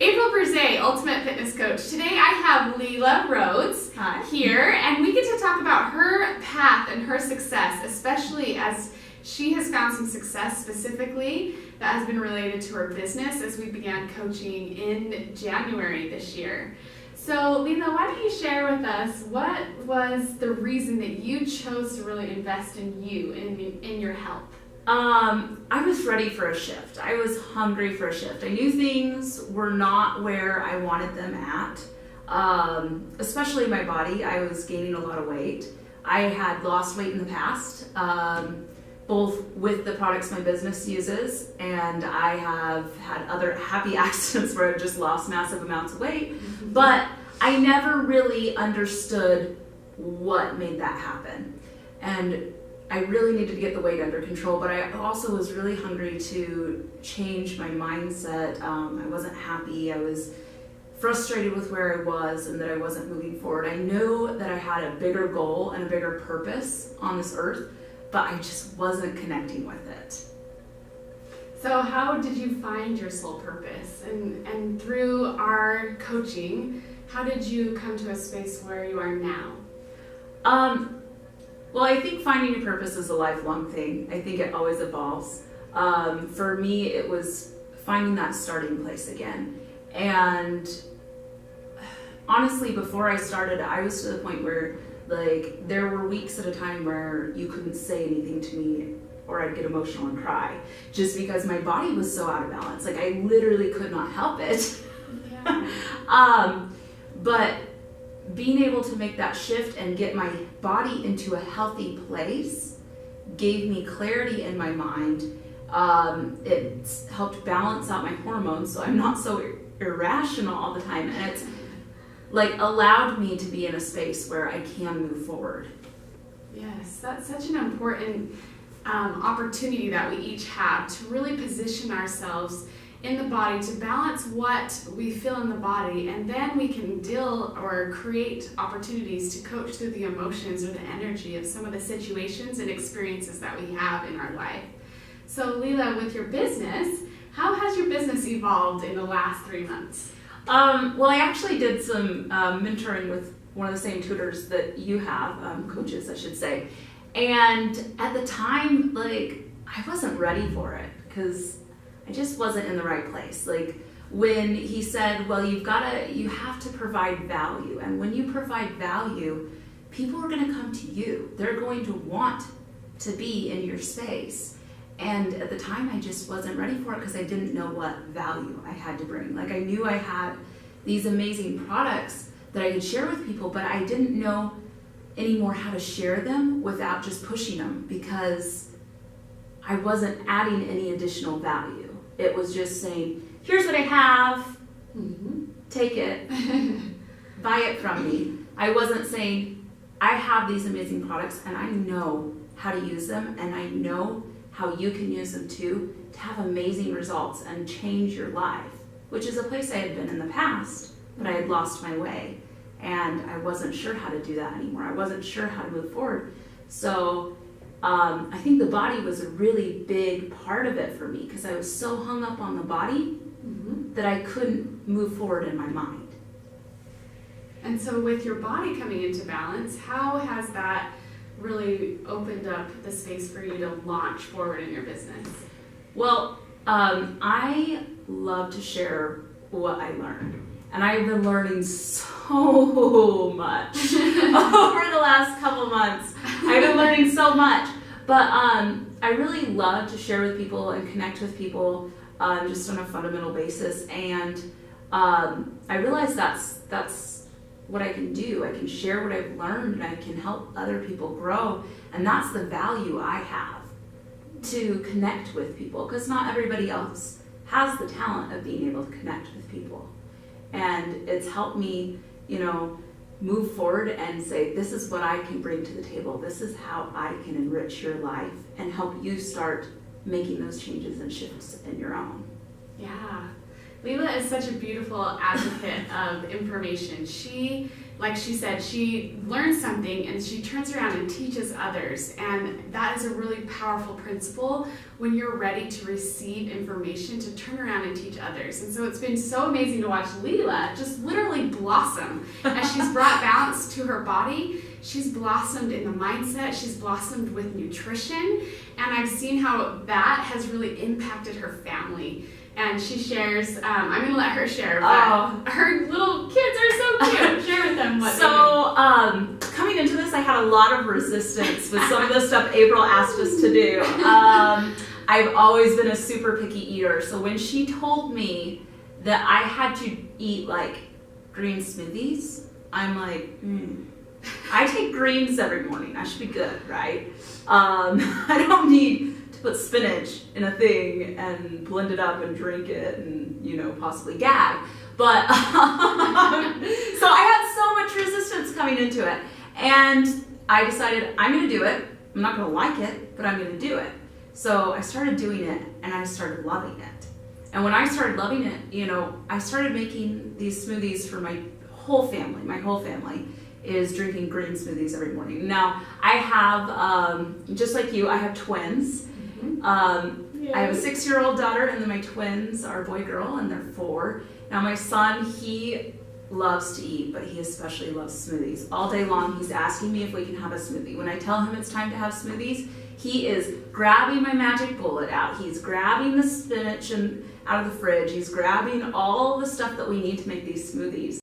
April Brzee, Ultimate Fitness Coach. Today I have Lela Rhodes here, and we get to talk about her path and her success, especially as she has found some success specifically that has been related to her business as we began coaching in January this year. So Lela, why don't you share with us what was the reason that you chose to really invest in you, in your health? I was ready for a shift. I was hungry for a shift. I knew things were not where I wanted them at, especially my body. I was gaining a lot of weight. I had lost weight in the past, both with the products my business uses, and I have had other happy accidents where I've just lost massive amounts of weight, but I never really understood what made that happen. And I really needed to get the weight under control, but I also was really hungry to change my mindset. I wasn't happy. I was frustrated with where I was and that I wasn't moving forward. I knew that I had a bigger goal and a bigger purpose on this earth, but I just wasn't connecting with it. So how did you find your soul purpose? And through our coaching, how did you come to a space where you are now? Well, I think finding your purpose is a lifelong thing. I think it always evolves. For me, it was finding that starting place again. And honestly, before I started, I was to the point where there were weeks at a time where you couldn't say anything to me or I'd get emotional and cry just because my body was so out of balance. I literally could not help it. Yeah. But being able to make that shift and get my body into a healthy place gave me clarity in my mind. It helped balance out my hormones so I'm not so irrational all the time, and it's allowed me to be in a space where I can move forward. Yes, that's such an important opportunity that we each have to really position ourselves in the body, to balance what we feel in the body, and then we can deal or create opportunities to coach through the emotions or the energy of some of the situations and experiences that we have in our life. So Lela, with your business, how has your business evolved in the last 3 months? Well, I actually did some mentoring with one of the same tutors that you have, coaches I should say, and at the time, I wasn't ready for it because I just wasn't in the right place. When he said, well, you have to provide value. And when you provide value, people are going to come to you. They're going to want to be in your space. And at the time, I just wasn't ready for it because I didn't know what value I had to bring. I knew I had these amazing products that I could share with people, but I didn't know anymore how to share them without just pushing them because I wasn't adding any additional value. It was just saying, here's what I have, take it, buy it from me. I wasn't saying, I have these amazing products and I know how to use them and I know how you can use them too to have amazing results and change your life, which is a place I had been in the past, but I had lost my way and I wasn't sure how to do that anymore. I wasn't sure how to move forward. So I think the body was a really big part of it for me because I was so hung up on the body that I couldn't move forward in my mind. And so with your body coming into balance, how has that really opened up the space for you to launch forward in your business? Well, I love to share what I learned. And I've been learning so much over the last couple months. I've been learning so much. But I really love to share with people and connect with people just on a fundamental basis. And I realize that's what I can do. I can share what I've learned and I can help other people grow. And that's the value I have to connect with people because not everybody else has the talent of being able to connect with people. And it's helped me, move forward and say, this is what I can bring to the table. This is how I can enrich your life and help you start making those changes and shifts in your own. Yeah. Lela is such a beautiful advocate of information. She, like she said, she learns something and she turns around and teaches others. And that is a really powerful principle when you're ready to receive information, to turn around and teach others. And so it's been so amazing to watch Lela just literally blossom as she's brought balance to her body. She's blossomed in the mindset, she's blossomed with nutrition, and I've seen how that has really impacted her family. And she shares, I'm going to let her share, but her little kids are so cute. Share with them what coming into this, I had a lot of resistance with some of the stuff April asked us to do. I've always been a super picky eater, so when she told me that I had to eat like green smoothies, I'm like, I take greens every morning. I should be good, right? I don't need to put spinach in a thing and blend it up and drink it and, you know, possibly gag. But, so I had so much resistance coming into it. And I decided I'm going to do it. I'm not going to like it, but I'm going to do it. So I started doing it and I started loving it. And when I started loving it, you know, I started making these smoothies for my whole family. My whole family is drinking green smoothies every morning. Now, I have, just like you, I have twins. I have a 6-year-old daughter, and then my twins are boy, girl, and they're 4. Now, my son, he loves to eat, but he especially loves smoothies. All day long, he's asking me if we can have a smoothie. When I tell him it's time to have smoothies, he is grabbing my magic bullet out. He's grabbing the spinach out of the fridge. He's grabbing all the stuff that we need to make these smoothies.